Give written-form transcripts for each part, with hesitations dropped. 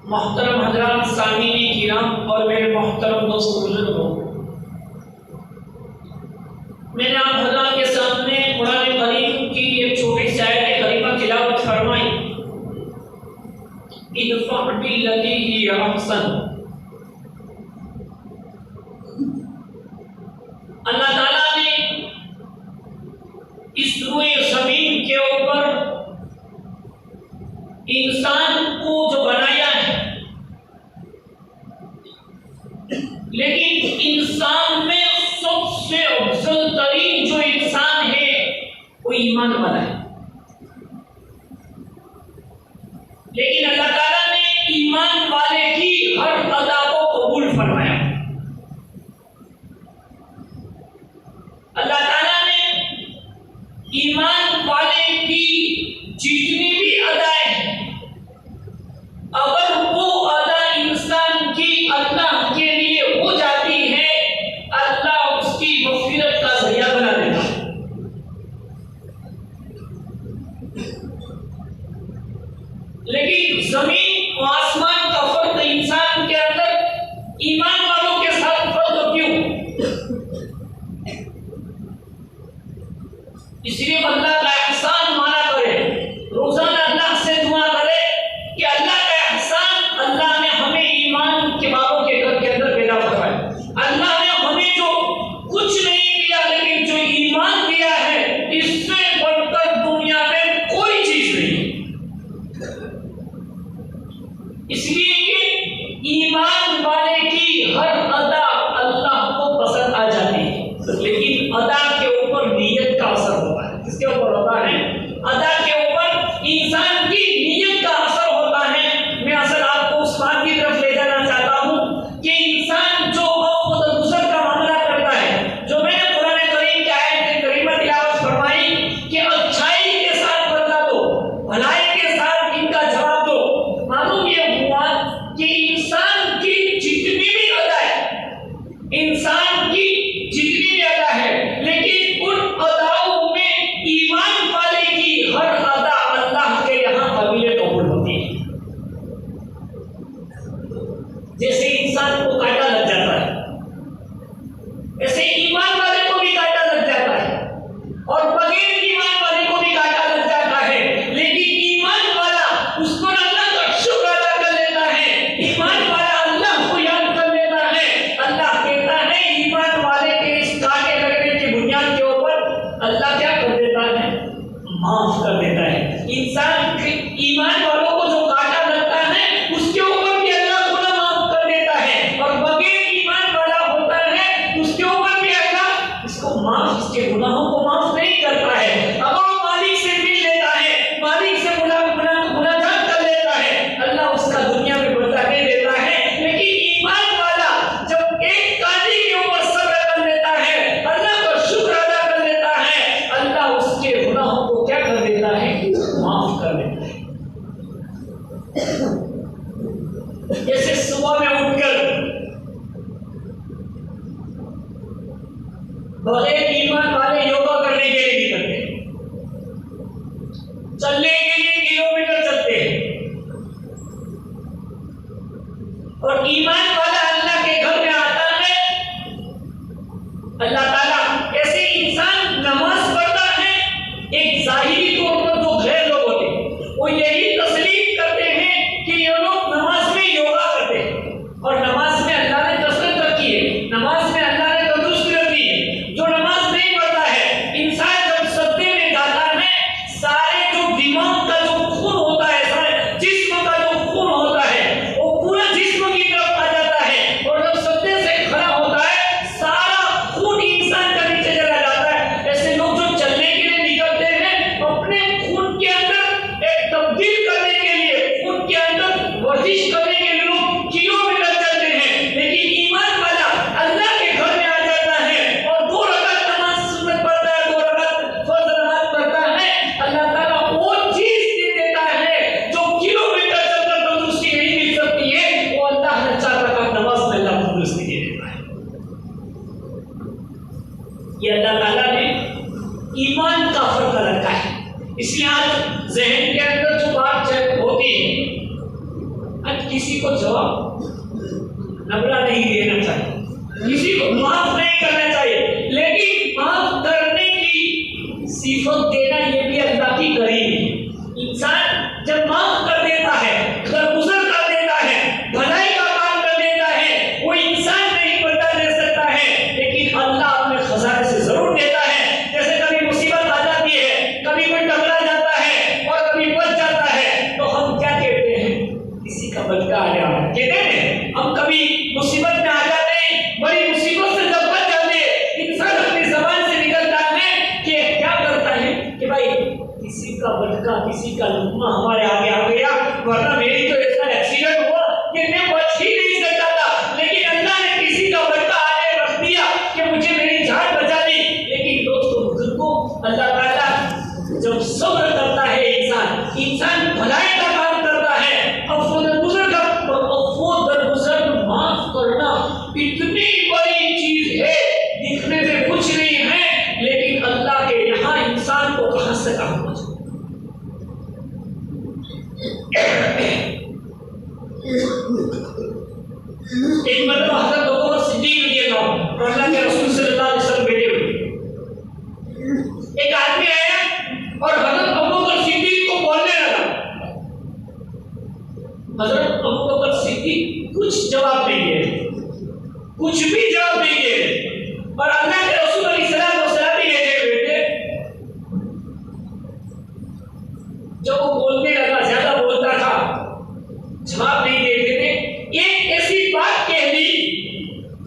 मोहतरम हजरात, सामीन किराम और मेरे मोहतरम दोस्त बुजुर्गों, मैंने आप हजरात के सामने कुरान करीम की एक छोटी सी आयत करीमा तिलावत फरमाई। इदफ़ा बिल्लती हिय अहसन। अल्लाह ताला ने इस रूए ज़मीन के ऊपर इंसान को जो बनाया है, लेकिन इंसान में सबसे अफजल तरीन जो इंसान है वो ईमान वाला है। लेकिन अल्लाह ताला ने ईमान वाले की हर अदा को कबूल फरमाया। अल्लाह ताला ने ईमान वाले की जितनी भी अदाएं हैं, अगर वो अदा इंसान की अल्लाह के लिए हो जाती है, अल्लाह उसकी मग़फ़िरत का ज़रिया बना देगा। लेकिन ज़मीन और आसमान का फर्क इंसान के अंदर ईमान वालों के साथ फर्क क्यों? इसलिए बंदा का एहसान माना करे, रोजाना अल्लाह से दुआ करे कि अल्लाह का एहसान, अल्लाह ने हमें ईमान के बाबों के घर के अंदर पैदा करवाया। अल्लाह ने हमें जो कुछ नहीं दिया, लेकिन जो ईमान दिया है, इससे बढ़कर दुनिया में कोई चीज नहीं। इसलिए कि ईमान वाले की हर अदा अल्लाह को पसंद आ जाती है, लेकिन अदा के ऊपर नीयत का असर होता है। किसके ऊपर होता है? अदा के ऊपर इंसान की नीयत का असर होता है। मैं असल आपको उस बात की तरफ ले जाना चाहता हूँ कि इंसान जो दूसर का मामला करता है, जो मैंने कुरान करीम की आयत करीमा तिलावत फरमाई कि अच्छाई के साथ बदला दो, भलाई के साथ इनका जवाब दो। मालूम ये हुआ कि इंसान की जितनी भी अदा है, इंसान की जितनी भी अदा है, लेकिन उन अदाओं में ईमान वाले की हर अदा अल्लाह के यहाँ काबिल कबूल होती है। जैसे इंसान को कांटा लग जाता है, ऐसे ईमान वाले को भी कांटा लग जाता है, और बगैर ईमान वाले को भी कांटा लग जाता है। लेकिन ईमान वाला उसको अल्लाह का शुक्र अदा कर लेता है, ईमान वाला अल्लाह को याद कर लेता है। अल्लाह कहता है ईमान वाले के इस कांटे लगने की बुनियाद के ऊपर अल्लाह क्या कर देता है? माफ कर देता है। इंसान के ईमान वालों को जो कांटा लगता है, उसके ऊपर भी अल्लाह गुनाह माफ कर देता है, और बगैर ईमान वाला होता है, उसके ऊपर भी अल्लाह इसको माफ, इसके गुनाहों को माफ नहीं करता है। अगर वो मालिक से मिल लेता है, मालिक से मुलाकात कर लेता है, अल्लाह उसका दुनिया में बदला दे देता है। लेकिन ईमान वाला जब एक कांटे के ऊपर सब्र कर लेता है, अल्लाह का शुक्र अदा कर लेता है, अल्लाह उसके गुनाहों को क्या कर देता है? माफ कर देता है। जैसे सुबह में उठकर बगैर ईमान वाले योगा करने के लिए निकलते हैं, चलने के लिए किलोमीटर चलते हैं, और ईमान वाला अल्लाह के घर में आता है। अल्लाह ताला ऐसे इंसान नमाज पढ़ता है, एक जाहिरी तौर पर जो गैर लोग होते हैं वो यही तस्लीम करते हैं कि ये लोग नमाज में योगा करते हैं, और नमाज में अल्लाह ने कसरत रखी है, नमाज में अल्लाह ने तंदुरुस्ती रखी है। जो नमाज नहीं पढ़ता है, इंसान जब सजदे में जाता है, सारे जो दिमाग का जो खून होता है, सारे जिस्म का जो खून होता है, वो पूरा जिस्म की तरफ आ जाता है, और जब सजदे से खड़ा होता है, सारा खून इंसान का नीचे चला जाता है। ऐसे लोग जो चलने के लिए निकलते हैं, अपने खून के अंदर एक तब्दील करने के लिए, खून के अंदर वर्जिश करने के लिए लोग किलोमीटर चलते हैं। लेकिन ईमान वाला अल्लाह के घर में आ जाता है और 2 रकात नमाज सुन्नत पढ़ता है, 2 रकात फर्ज नमाज पढ़ता है, अल्लाह ताला वो चीज दे देता है जो किलोमीटर चलकर तंदुरुस्ती नहीं मिल सकती है, वो अल्लाह ने 4 रकात नमाज में अल्लाह तंदुरुस्ती दे देता है। ये अल्लाह ताला ने ईमान का फर्क रखा है। इसलिए आज ज़हन के अंदर जो बात होती है, किसी को जवाब नबला नहीं देना चाहिए, किसी को माफ नहीं करना चाहिए, लेकिन माफ करने की सिफत देना ये भी अल्लाह की करीब है। इंसान जब माफ कर देता है, दरगुजर कर देता है, भलाई का काम कर देता है, वो इंसान नहीं बदला दे सकता है, लेकिन अल्लाह अपने खजाने से जरूर देता है। जैसे कभी मुसीबत आ जाती है, कभी कोई टकरा जाता है और कभी बच जाता है, तो हम क्या कहते हैं? किसी का बदला आ गया, कहते हैं हम कभी मुसीबत में आ जाते हैं, बड़ी मुसीबत से जब बच जाते हैं, इंसान अपनी जबान से निकलता है कि क्या करता है कि भाई किसी का बटका, किसी का लुकमा हमारे आगे आ गया, वरना मेरी तो ऐसा एक्सीडेंट हुआ कि मैं बच ही नहीं सकता था, लेकिन अल्लाह ने किसी का बटका आगे रख दिया कि मुझे मेरी जान बचा दी। लेकिन दोस्तों, बुजुर्गों, अल्लाह ताला जब सब्र करता है, इंसान भलाई का काम करता है, माफ करना इतनी बड़ी चीज है, दिखने में कुछ नहीं है, लेकिन अल्लाह के यहाँ इंसान को कहां से कहां पहुंचा। एक मतलब हजरत अबू बकर सिद्दीक रज़ियल्लाहु अन्हु और अल्लाह के रसूल सल्लल्लाहु अलैहि वसल्लम बैठे हुए, एक आदमी आया और हजरत अबू बकर सिद्दीक को बोलने लगा। हजरत अबू बकर सिद्दीक कुछ जवाब नहीं दे, कुछ भी जवाब नहीं दे, और अल्लाह के रसूल अलैहिस्सलाम भी बैठे हुए थे। जब वो बोलने लगा, ज्यादा बोलता था, जवाब नहीं देते थे, एक ऐसी बात कह दी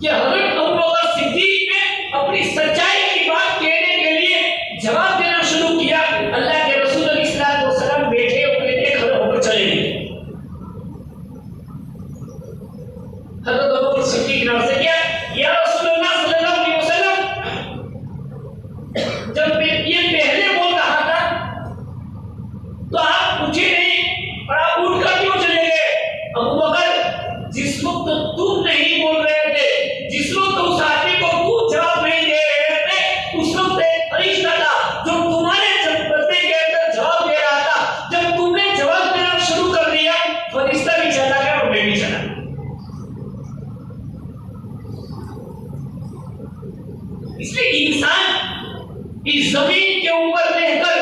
कि हजरत अबू बकर सिद्दीक ने अपनी सच्चाई की बात कहने के लिए जवाब देना शुरू किया। अल्लाह के रसूल अलैहिस्सलाम बैठे हुए थे, खड़े होकर चले गए। हजरत अबू बकर सिद्दीक ने अर्ज़ किया, या रसूलुल्लाह सल्लल्लाहु अलैहि वसल्लम, जब ये पहले बोल रहा था तो आप पूछे नहीं और आप उठकर क्यों चले गए? अबू बकर, जिस वक्त तुम नहीं बोल रहे थे, जिस वक्त उस आदमी को तुम जवाब नहीं दे रहे थे, उस वक्त एक फरिश्ता था जो तुम्हारे बदले के अंदर जवाब दे रहा था। जब तुमने जवाब देना शुरू कर दिया, फरिश्ता भी चला गया और मैं भी चला गया। इसलिए इंसान इस जमीन के ऊपर रहकर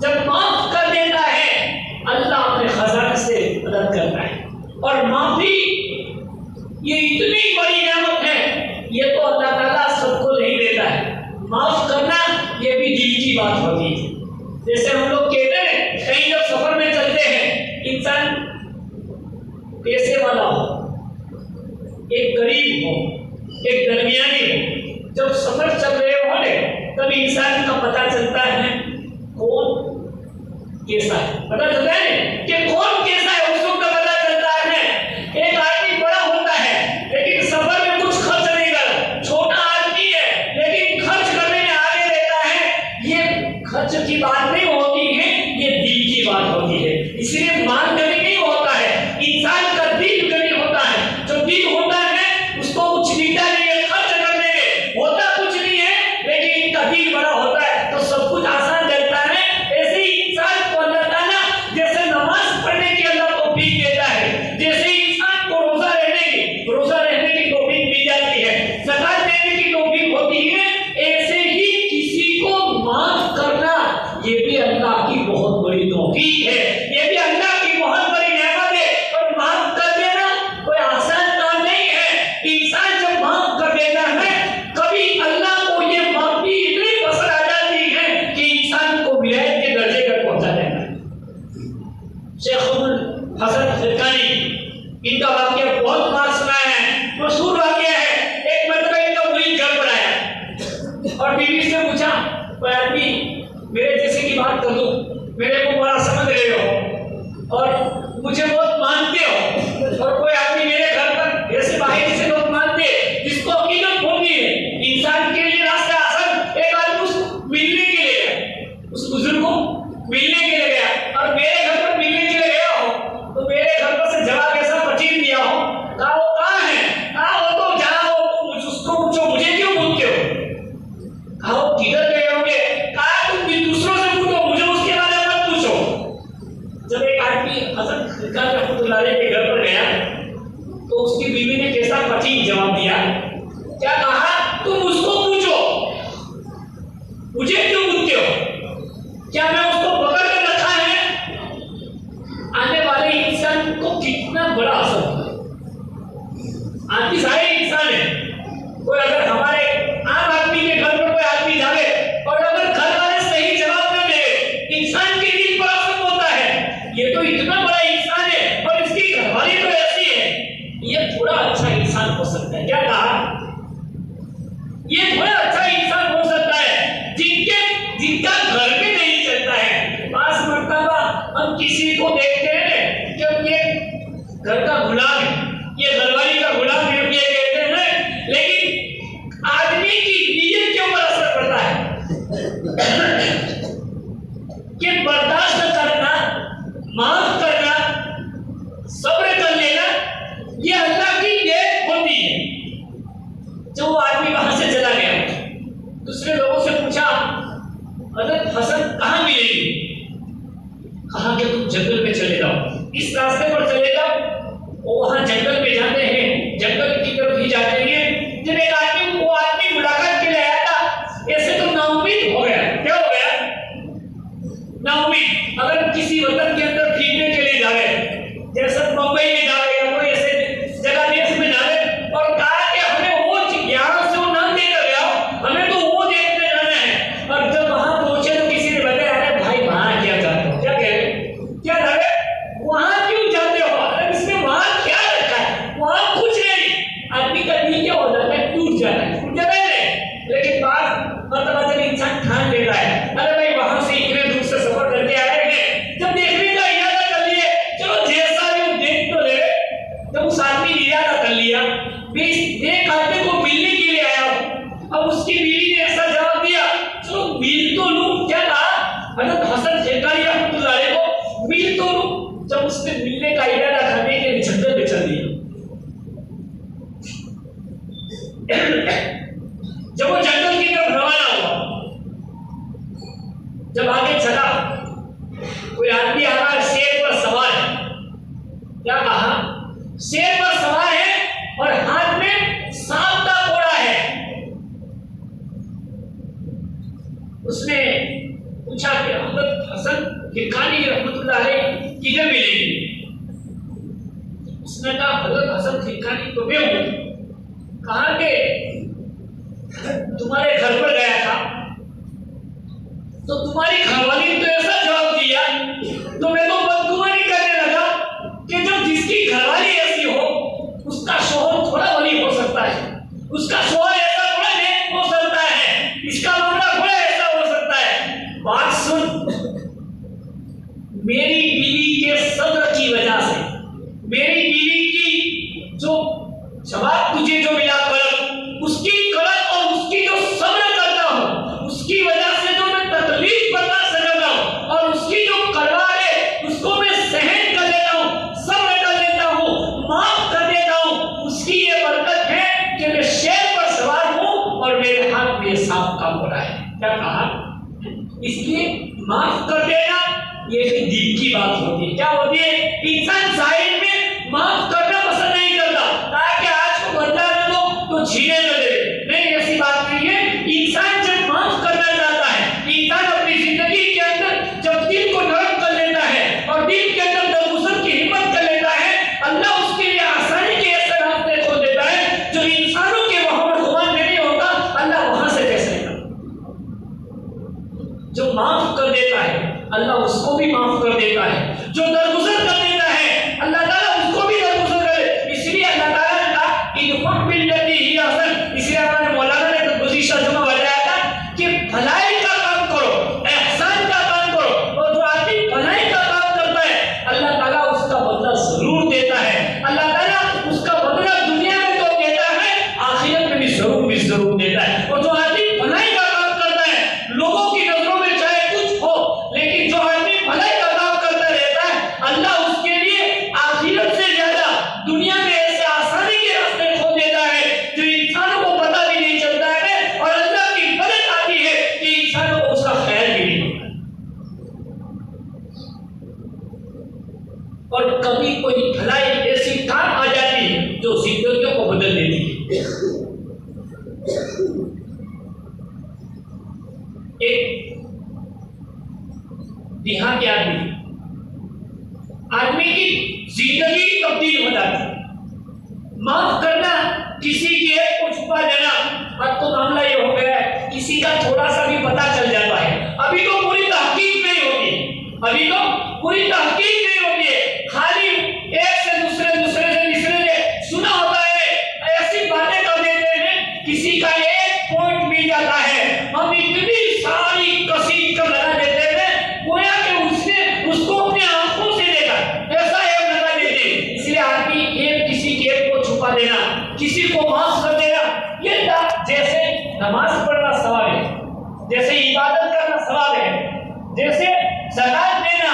जब माफ कर देता है, अल्लाह अपने खजाने से मदद करता है। और माफी ये इतनी बड़ी नेमत है, ये तो अल्लाह ताला सबको नहीं देता है। माफ करना ये भी दिल की बात होती है। जैसे हम लोग कहते हैं, कहीं जब सफर में चलते हैं, इंसान पैसे वाला हो, एक गरीब हो, एक दरमियानी हो, जब सफर चल रहे होने तब इंसान का पता चलता है कौन कैसा है, पता चलता है कि कौन कैसा है, उसको का पता चलता है। एक आदमी बड़ा होता है लेकिन सफर में कुछ खर्च नहीं कर, छोटा आदमी है लेकिन खर्च करने में आगे रहता है। ये खर्च की बात नहीं होती है, ये दिल की बात होती है। इसलिए माल गनी नहीं होता है, इंसान का दिल गनी होता है। जो दिल होता है उसको कुछ दिखता नहीं है, खर्च करने में होता कुछ नहीं है, लेकिन इनका दिल बड़ा होता है तो सब कुछ आसान लगता है। ऐसे ही इंसान को अल्लाह ताला जैसे नमाज पढ़ने की अल्लाह तौफीक देता है, जैसे इंसान को रोजा रहने की तौफीक दी जाती है, ज़कात देने की तौफीक होती है, ऐसे ही किसी को माफ करना ये भी अल्लाह की बहुत बड़ी तौफीक है, ये भी अल्लाह की बहुत बड़ी नेमत है। और माफ कर देना कोई आसान काम नहीं है। इंसान जब माफ कर देता है, कभी अल्लाह को ये माफी इतनी पसंद आ जाती है कि इंसान को विलायत के दर्जे तक पहुंचा देता है। शेख हसन फिरकानी, इनका वाकया बहुत बार सुना है, मशहूर वाकया है। एक मरतबा इनका मुरीद घर पर आया और बीवी से पूछा, कोई आदमी मेरे जैसे की बात कर दो, मेरे को बड़ा समझ रहे हो और मुझे बहुत मानते हो, और कोई आदमी मेरे घर पर ऐसे बाहर से लोग मानते जिसको अकीदत होती है, इंसान के लिए रास्ता आसान। एक आदमी उसको मिलने के लिए गया, उस बुजुर्ग को मिलने के लिए गया, और मेरे घर पर मिलने के लिए गया हो तो मेरे घर पर से जवाब ऐसा पचीन दिया हो, कहा वो कहाँ है, कहा वो तो जहाँ हो, उसको पूछो, मुझे क्यों पूछते हो, कहा वो किधर गए होंगे, कहा तुम दूसरों से पूछो, मुझे उसके बारे में मत पूछो। जब एक आदमी हसन फिरकानी रहमतुल्लाह अलैह के घर पर गया किसी को देखते हैं जब ये घर का गुलाम है, ये घरवाली का गुलाम है, ये कहते हैं, लेकिन आदमी की नीयत के ऊपर असर पड़ता है कि बर्दाश्त करना, माफ करना, सब्र कर लेना, ये अल्लाह की देन होती है। जब वो आदमी वहां से चला गया, दूसरे लोगों से पूछा हज़रत हसन कहाँ मिलेगी? कहा कि तुम जंगल में चले जाओ, इस रास्ते पर चले जाओ। वो वहां जंगल में जाते हैं, जंगल की तरफ ही जाते हैं। जब एक आदमी, वो आदमी मुलाकात के लिए आया था, ऐसे तो नाउमीद हो गया। क्या हो गया? नाउमीद। अगर किसी वतन के अंदर भीगने के लिए जावे, जैसे मुंबई में जावे या कोई ऐसे जगह देश में जावे, और कहा कि हमें वो यहाँ से वो नाम देकर गया, हमें तो वो देखने जाना है। और जब वहां पहुंचे तो किसी ने बताया, अरे भाई वहां क्या जाते हो? क्या कह रहे? क्या जा रहे? वहां क्यों जाते हो? अरे इसमें वहां क्या रखा है? वहां कुछ नहीं। आदमी का दिल क्या हो जाता है? टूट जाता है। लेकिन बात मतलब जब इंसान ठान लेता है, अरे भाई वहां से इतने दूर से सफर करके आए हैं, जब देखने का इरादा कर लिए, चलो जैसा भी देख तो ले। जब उस आदमी ने इरादा कर लिया, एक आदमी को मिलने के लिए आया, अब उसकी बीवी ने ऐसा जवाब दिया, चलो मिल तो लूं। क्या कहा? हज़रत हसन शेखानी रहमतुल्लाह अलैह को मिल तो लूं। जब उसने मिलने का इरादा करने के लिए जंगल में चल दिया, जब वो जंगल की तरफ रवाना हुआ, जब आगे चला, कोई आदमी आ रहा है, शेर पर सवार है। क्या कहा? शेर पर सवार है और हाथ में सांप का कोड़ा है। उसने पूछा कि हज़रत हसन शेखानी रहमतुल्लाह अलैह किधर मिलेंगे? उसने कहा हज़रत हसन शेखानी तो मैं हूं। कहा कि तुम्हारे घर पर गया था तो तुम्हारी घरवाली ने तो ऐसा जवाब दिया, तो मैं तो बदगुमानी करने लगा कि जब जिसकी घरवाली ऐसी हो, उसका शौहर थोड़ा वली हो सकता है, उसका शौहर ऐसा थोड़ा नेक हो सकता है, इसका मामला थोड़ा ऐसा हो सकता है। बात सुन, मेरी बीवी के सब्र की वजह से, मेरी बीवी की जो जवाब तुझे जो मिला कड़क, उसकी कड़क और उसकी जो सब्र करता हूं, उसकी वजह से जो मैं तकलीफ बर्दाश्त करता हूं, और उसकी जो कड़वा है उसको मैं सहन कर लेता हूं, सब्र कर लेता हूं, माफ कर देता हूं, उसकी ये बरकत है कि मैं शेर पर सवार हूं और मेरे हाथ में सांप का कोड़ा है। क्या कहा? इसलिए माफ कर देना ये भी दिल की बात होती है। क्या होती है? इंसान जाहिर में माफ करना पसंद नहीं करता, ताकि आज को बदला न दो तो छीने न दे। नहीं, ऐसी बात नहीं है। इंसान जब माफ करना चाहता है, इंसान अपनी जिंदगी के अंदर जब दिल को नरम कर लेता है और दिल के अंदर दरगुजर की हिम्मत कर लेता है, अल्लाह उसके लिए आसानी के ऐसे रास्ते खोल देता है जो इंसानों के वहां खुमान में नहीं होगा। अल्लाह वहां से कैसे लेगा? जो माफ कर देता है अल्लाह उसको भी माफ कर देता है, जो दरगुजर कर देता है अल्लाह ताला उसको भी दरगुजर करे। इसलिए अल्लाह ताला ने कहा इदफअ बिल्लती ही अहसन। इसलिए हमारे मौलाना ने तो गुज़िश्ता जुमा बताया था कि भलाई का काम करो, एहसान का काम करो, और जो आदमी भलाई का काम करता है अल्लाह ताला उसका बदला जरूर देता है। अल्लाह ताला उसका बदला दुनिया में तो देता है, आखिरत में भी जरूर देता है। और जो आदमी भलाई का काम करता है, लोगों की नजरों में चाहे कुछ हो, लेकिन जो आदमी भलाई का काम करता रहता है, अल्लाह उसके लिए आखिरत से ज्यादा दुनिया में ऐसे आसानी के रास्ते खोल देता है जो इंसानों को पता भी नहीं चलता है, और अल्लाह की मदद आती है कि इंसानों को उसका ख्याल भी नहीं होता। और कभी कोई भलाई ऐसी काम आ जाती है जो जिंदगियों को बदल देती है। एक देहाती आदमी की जिंदगी तब्दील हो जाती है। माफ करना, किसी की एक को छुपा देना, अब तो मामला ये हो गया है किसी का थोड़ा सा भी पता चल जाता है। अभी तो पूरी तहकीक नहीं होती, अभी तो पूरी तहकीक नहीं होती है, खाली एक से दूसरे से तीसरे सुना होता है, ऐसी बातें कर देते हैं, किसी का एक पॉइंट मिल जाता है, हम इतनी सारी कसीद कर लगा देते हैं, गोया कि उसने उसको अपने आंखों नमाज पढ़ना सवाब है, जैसे इबादत करना सवाब है, जैसे ज़कात देना,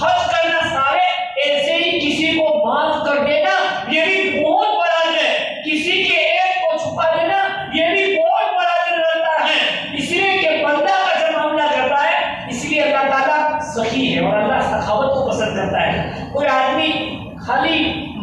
हज करना सवाब है, ऐसे ही किसी को माफ कर देना ये भी बहुत बड़ा अजर है। किसी के एक को छुपा देना ये भी बहुत बड़ा अजर रहता है। इसलिए कि बंदा का जब मामला करता है, इसलिए अल्लाह ताला सखी है और अल्लाह सखावत को पसंद करता है। कोई आदमी खाली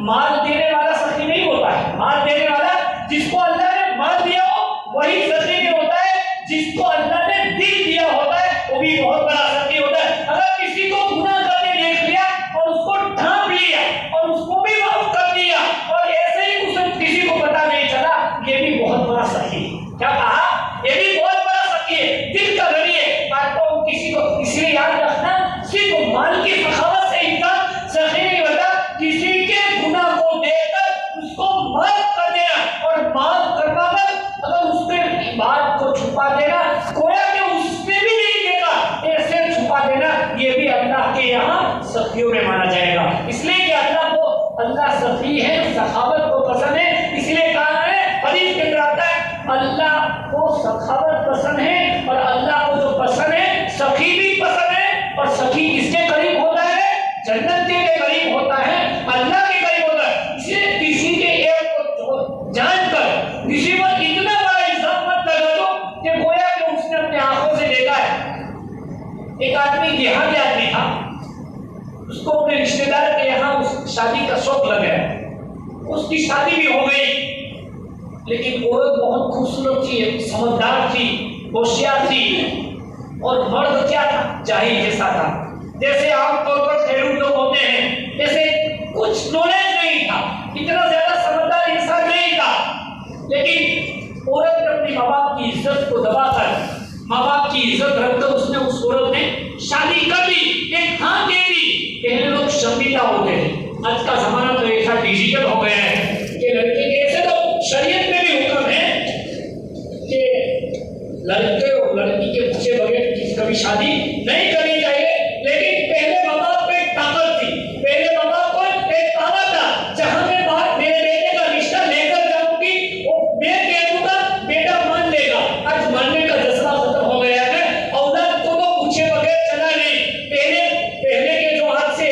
माल देने वाला सखी नहीं होता है। माल देने वाला, जिसको अल्लाह ने माल दिया हो वही सखी नहीं होता है, जिसको अल्लाह ने दिल दिया होता है वो भी बहुत बड़ा सखी होता है। अगर किसी को गुनाह करते देख लिया और उसको ढांप लिया और उसको भी माफ कर दिया और ऐसे ही उसे किसी को पता नहीं चला, ये भी बहुत बड़ा सखी। क्या कहा? ये भी बहुत बड़ा सखी है, दिल का धनी है। आपको किसी को इसलिए याद रखना, सिर्फ माल की सखावत से इंसान सखी नहीं होता। किसी के गुनाह को देखकर उसको माफ कर देना और माफ करवाकर अगर उसके बात को छुपा देना, कोया कि उसने भी नहीं देखा, ऐसे छुपा देना, ये भी अल्लाह के यहाँ सखियों में माना जाएगा। इसलिए कि अल्लाह को, अल्लाह सखी है, सखावत को पसंद है। इसलिए कहा है, हदीस के अंदर आता है, अल्लाह को सखावत पसंद है और अल्लाह को जो पसंद है सखी भी पसंद है। और सखी किसके करीब होता है? जन्नत के करीब होता है, अल्लाह के करीब होता है। इसलिए किसी के एक को जानकर किसी पर इतना बड़ा इल्जाम मत लगा दो कि गोया कि उसने अपनी आंखों से देखा है। एक आदमी देहाती आदमी था, उसको अपने रिश्तेदार के यहाँ उस शादी का शौक लग गया। उसकी शादी भी हो गई, लेकिन औरत बहुत खूबसूरत थी, समझदार थी, होशियार थी, और मर्द क्या था? जाहिल जैसा था। जैसे आमतौर पर खेलूं लोग होते हैं, जैसे कुछ नॉलेज नहीं था, इतना ज्यादा समझदार इंसान नहीं था। लेकिन औरत ने अपनी माँ बाप की इज्जत को दबाकर, माँ बाप की इज्जत रखकर उसने उस औरत ने शादी कर ली, एक हाँ दे दी। पहले लोग शर्मिंदा होते थे, आज का जमाना तो ऐसा डिजिटल हो गया है कि लड़के के, ऐसे तो शरीयत में भी हुक्म है कि लड़के और लड़की के पूछे बगैर कभी शादी नहीं करनी चाहिए। लेकिन पहले माँ बाप को एक ताकत थी, पहले माँ बाप को एक पावर था, जहां मैं बात मेरे बेटे का रिश्ता लेकर जाऊंगी वो मैं कह दूंगा बेटा मान लेगा। आज मानने का जज्बा खत्म हो गया है, औलाद को तो पूछे बगैर चला नहीं। पहले के जो आज से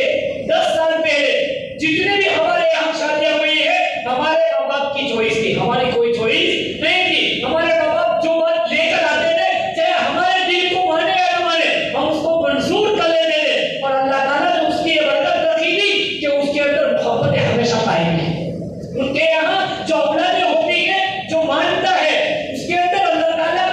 10 साल पहले जितने भी हमारे यहाँ शादियां हुई है, हमारे माँ बाप की चॉइस थी, हमारी कोई चॉइस नहीं थी। हमारे माँ बाप जो बात लेकर आते थे, चाहे हमारे दिल को माने या न माने, हम उसको मंजूर कर लेते थे। और अल्लाह ताला ने उसकी ये बरकत रखी थी कि उसके अंदर मोहब्बतें हमेशा पाएंगे। उनके यहाँ जो औलादें होती है, जो मानता है, उसके अंदर अल्लाह ताला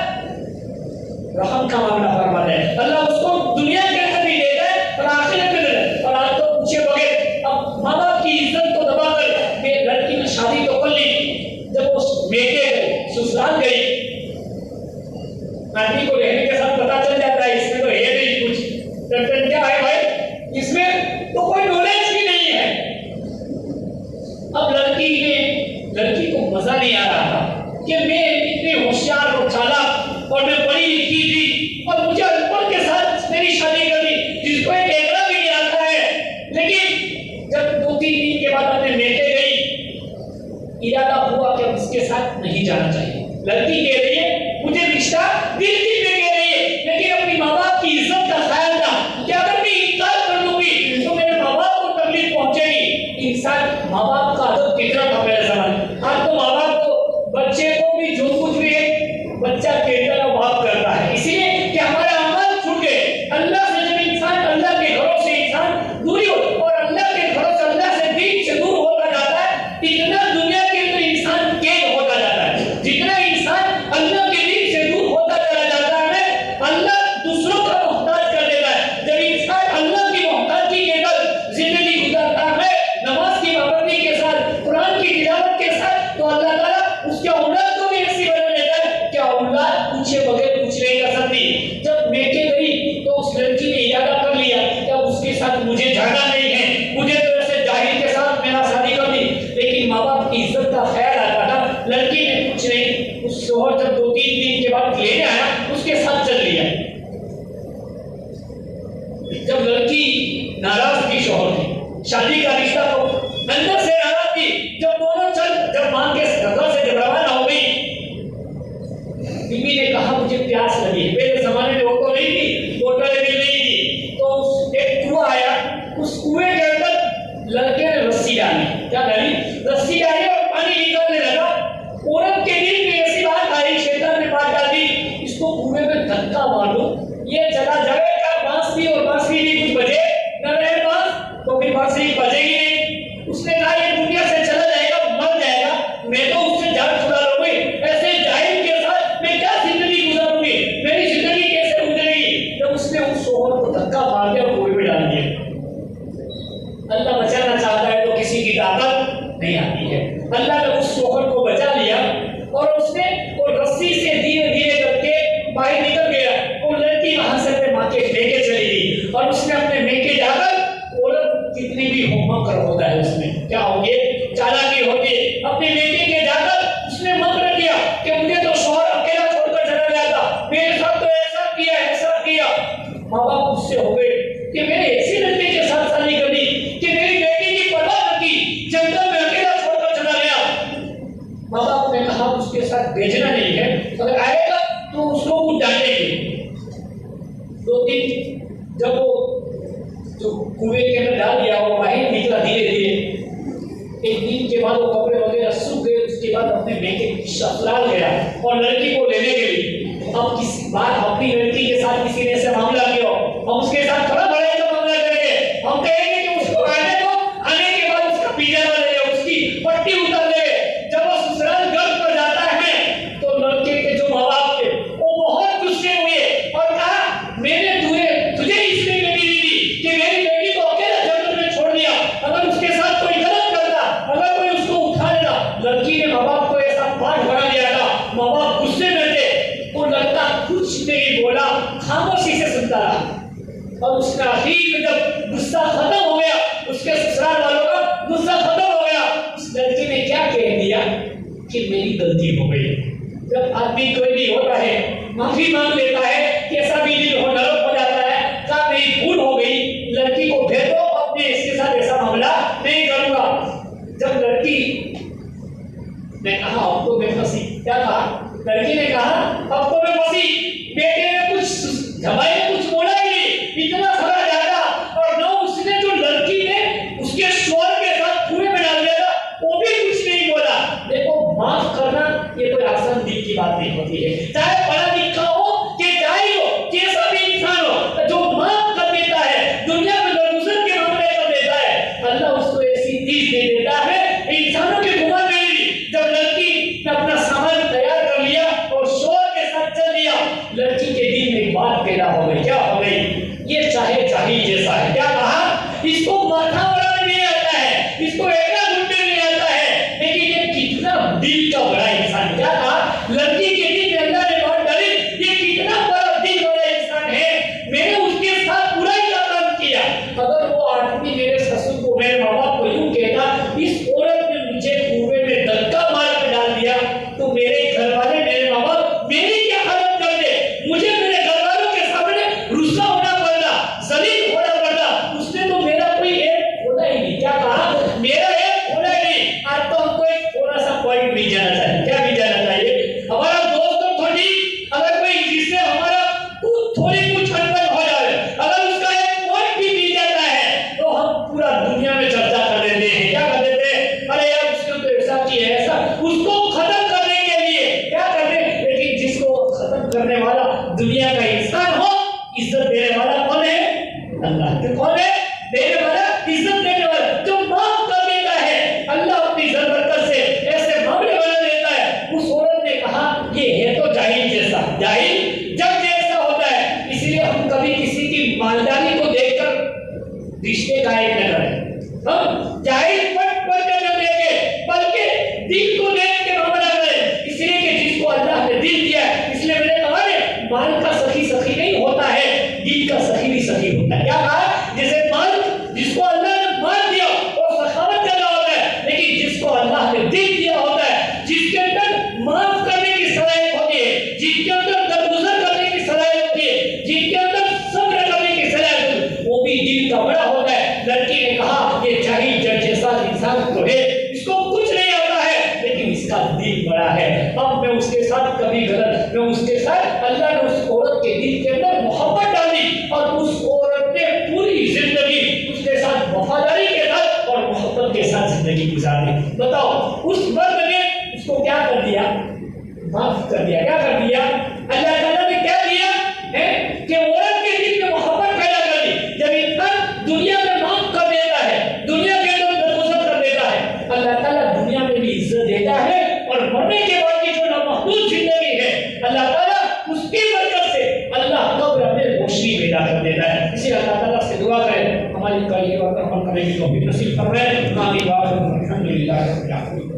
रहम का मामला फरमाता है। अल्लाह उसको दुनिया के अंदर भी देता है और आखिरत में देता है। और आज तो पूछे बगैर अब माँ बाप की इज्जत को दबाकर लड़की ने शादी तो कर ली। जब उस बेटे ससुराल गई, आदमी को रहने के साथ पता चल जाता है इसमें तो है नहीं कुछ, तो क्या है भाई, इसमें तो कोई नॉलेज भी नहीं है। अब लड़की को मजा नहीं आ रहा था कि मैं इतनी होशियार और चालाक और मैं पढ़ी लिखी थी और मुझे अनपढ़ के साथ मेरी शादी कर दी, जिसको एक एकड़ा भी नहीं आता है। लेकिन जब 2-3 दिन के बाद अपने बेटे गई, इरादा हुआ कि उसके साथ नहीं जाना चाहिए। लड़की कह रही है मुझे रिश्ता दिल में कह रही है, लेकिन अपनी माँ बाप की इज्जत का ख्याल था कि अगर मैं इनकार कर दूंगी तो मेरे माँ बाप को तकलीफ पहुंचेगी। इंसान माँ बाप का अदब कितना था मेरे ज़माने। आज तो माँ बाप को, बच्चे को भी जो कुछ भी है बच्चा कहता है माफ करता है, इसीलिए कि हमारे अमल छूट गए। अल्लाह से जब इंसान, अल्लाह के घरों से इंसान दूरी हो और अल्लाह के घरों से, अल्लाह से दीन से दूर होता जाता है, इतना दुनिया के अंदर इंसान कैद होता जाता है। जितना इंसान अल्लाह के दीन से दूर होता चला जाता है, अल्लाह दूसरों का मोहताज कर देता है। जब इंसान अल्लाह की मोहताजी के अंदर जिंदगी गुजारता है, नमाज की पाबंदी के साथ, कुरान की तिलावत के साथ, तो अल्लाह ताला उसके औलाद को भी ऐसी बना देता है कि औलाद पूछे बगैर कुछ नहीं कर सकती। जब बेटे गई तो उस लड़की ने इरादा कर लिया कि अब उसके साथ मुझे जाना नहीं है, मुझे तो ऐसे जाहिल के साथ मेरा शादी कर दी। लेकिन माँ बाप की इज्जत का ख्याल आता था, लड़की ने कुछ नहीं, उस शोहर जब 2-3 दिन के बाद लेने आया उसके साथ चल लिया। जब लड़की नाराज थी, शोहर थी, शादी का रिश्ता तो अंदर से नाराज थी। जब दोनों जब मां के घर से जब रवाना हो गई बीवी ने कहा मुझे प्यास लगी है। पहले जमाने में ऑटो नहीं थी, बोतलें भी नहीं थी, तो एक कुआं आया, उस कुएं के अंदर लड़के ने रस्सी डाली। क्या डाली? रस्सी डाली और पानी निकलने लगा। औरत के दिल में ऐसी बात आई, शैतान ने बात डाली, इसको कुएं में धक्का मार दो, ये चला जाएगा। बांसुरी और बांसुरी भी कुछ बजे न रहे बांस, तो फिर बांसुरी बजेगी नहीं। उसने कहा ये दुनिया से चला जाएगा, मर जाएगा, मैं तो उससे जान छुड़ा लूंगी। ऐसे जाहिल के साथ मैं क्या जिंदगी गुजारूंगी, मेरी जिंदगी कैसे गुजरेगी? जब उसने उस शोहर को धक्का मार दिया, कुएं में डाल दिया। अल्लाह बचाना चाहता है तो किसी की ताकत नहीं आती है। अल्लाह ने उस शोहर को बचा लिया और उसने और रस्सी से धीरे धीरे करके बाहर निकल गया। वो लड़की वहां से अपने माँ के लेके चली गई और उसने अपने मेके जाकर, औरत जितनी भी मकर होता है उसमें क्या होगी, चालाकी होगी, अपने मेके के जाकर उसने मकर किया कि मुझे तो शोहर अकेला छोड़कर चला गया था, मेरे साथ तो ऐसा किया ऐसा किया। माँ बाप उससे हो गए कि मैंने ऐसी लड़के के साथ शादी कर दी कि मेरी बेटी की परवाह न की, जंगल में अकेला छोड़कर चला गया। माँ बाप ने कहा उसके साथ भेजना नहीं है, अगर आएगा तो उसको वो डांटेंगे। 2-3 जब वो जो कुएं के अंदर डाल दिया और बाहर निकला धीरे धीरे, एक दिन के बाद वो कपड़े वगैरह सूख गए। उसके बाद अपने बेटे ससुराल गया और लड़की को लेने के लिए। अब किसी बात अपनी लड़की के साथ किसी ने ऐसे मामला किया, हम उसके साथ थोड़ा बड़े का मामला करेंगे, हम कहेंगे कि उसको आने दो, आने के बाद उसका पीछा ले, उसकी पट्टी उतार ले। जब वो ससुराल घर पर जाता है तो लड़के के जो माँ बाप थे वो बहुत गुस्से हुए और कहा मैंने तुझे इसलिए बेटी दी थी कि मेरी बेटी को अकेला जंगल में छोड़ दिया, अगर उसके साथ कोई गलत करता, अगर कोई उसको उठा लेता। लड़की ने माँ बाप को ऐसा पाठ बना दिया था, माँ बाप गुस्से में थे। वो लड़का कुछ नहीं बोला, खामोशी से सुनता रहा। और उसका आखिर में जब गुस्सा खत्म हो गया, उसके ससुराल वालों का गुस्सा खत्म हो गया, उस लड़की ने क्या कह दिया कि मेरी गलती हो गई। जब आदमी कोई भी होता है माफी मांग लेता है, कैसा भी दिल हो नरम हो जाता है, कहा मेरी भूल हो गई, लड़की को भेज दो, अपने इसके साथ ऐसा मामला नहीं करूंगा। जब लड़की ने कहा अब तो मैं फंसी, क्या कहा? लड़की ने कहा अब तो मैं फंसी। बेटे ने कुछ जमाई ने कुछ बोला ही नहीं, इतना सारा ज्यादा, और न उसने जो लड़की ने उसके शोहर के साथ कुएं में डाल दिया था वो भी कुछ नहीं बोला। देखो माफ करना ये कोई आसान दिल की बात नहीं होती है, चाहे पढ़ा लिखा हो कि जाहिल हो, कैसा भी इंसान हो, जो माफ कर देता है, दुनिया में दरगुजर के मामले कर देता है, अल्लाह उसको ऐसी चीज दे देता है इंसानों के गुमान में नहीं। जब लड़की ने अपना सामान तैयार कर लिया और शोहर के साथ चल दिया, लड़की के दिल में एक बात पैदा हो गई। क्या हो गई? ये चाहे जाहिल जैसा है, क्या कहा? इसको माथा उड़ाने नहीं आता है, इसको एकड़ा घुटने नहीं आता है, लेकिन ये कितना दिल का बड़ा इंसान। क्या कहा? लड़की के दिल में अल्लाह ने बात डाली, ये कितना बड़ा दिल वाला इंसान है, मैंने उसके साथ बुराई का काम किया। अगर वो आदमी मेरे ससुर को, मेरे माँ बाप को यूं कहता इस औरत ने मुझे कुएं में धक्का मार के डाल दिया, तो मेरे घर वाले, मेरे माँ बाप मेरी क्या हालत कर दे, मुझे मेरे घर वालों के सामने रुस्वा होना पड़ता, जलील होना पड़ता। उसने तो मेरा कोई ऐप खोला ही नहीं। क्या कहा? मेरा ऐप खोला ही नहीं। आज तो हमको एक थोड़ा सा पॉइंट भी जाना चाहिए। क्या भी जाना चाहिए? हमारा दोस्त तो थोड़ी, अगर कोई जिससे हमारा थोड़ी कुछ अनबन हो जाए, अगर उसका एक पॉइंट भी मिल जाता है तो हम पूरा दुनिया में चर्चा कर देते हैं। क्या कर देते हैं? अरे यार उसने तो ऐसा किया, ऐसा, उसको खत्म करने के लिए क्या करते हैं। लेकिन जिसको खत्म करने वाला दुनिया का इंसान हो, इज्जत देने वाला कौन है? अल्लाह। तो कौन है देने वाला, इज्जत देने वाला, जो माफ कर देता है। अल्लाह अपनी बरकत से ऐसे मामले बना देता है। उस औरत ने कहा ये है तो जाहिल जैसा, जाहिल जब जैसा होता है। इसलिए हम कभी किसी की मालदारी को देखकर रिश्ते कायम न करें, हम जाहिल पट कर न देखें, बल्कि दिल को देख के मामला करें। इसलिए कि जिसको अल्लाह ने दिल दिया है, इसलिए मैंने कहा माल का सखी सखी नहीं होता है, दिल का सखी भी सखी होता है। क्या कहा? जैसे माल, जिसको अल्लाह ने माल दिया वो सखावत कर रहा होता है, लेकिन जिसको अल्लाह ने दिल दिया होता है, जिसके अंदर माफ करने की सलाहियत होती है, जिसके अंदर दरगुजर करने की सलाहियत होती है, जिसके अंदर सब्र करने की सलाहियत होती है, वो भी दिल का बड़ा होता है। लड़की ने कहा ये जाहिल जैसा इंसान तो है, इसको कुछ नहीं आता है, लेकिन इसका दिल बड़ा है। अब मैं उसके साथ कभी गलत, मैं उस अल्लाह ने उस औरत के दिल के अंदर मोहब्बत डाली और उस औरत ने पूरी जिंदगी उसके साथ वफादारी के साथ और मोहब्बत के साथ जिंदगी गुजारी। बताओ उस मर्द ने उसको क्या कर दिया? माफ कर दिया। क्या कर दिया? अल्लाह ताला ने क्या दिया है कि औरत के दिल में मोहब्बत पैदा कर दी। जब इंसान दुनिया में माफ कर देता है, दुनिया के अंदर दरगुजर कर देता है, अल्लाह ताला दुनिया में भी इज्जत देता है और मरने के बाद की जो नामहदूद जिंदगी है अल्लाह ताला उसकी बरकत से अल्लाह कब्र में रोशनी पैदा कर देता है। इसी अल्लाह ताला से दुआ करें हमारी कई और अमल करने की तौफीक नसीब फरमाए। आमीन। अल्हम्दुलिल्लाह।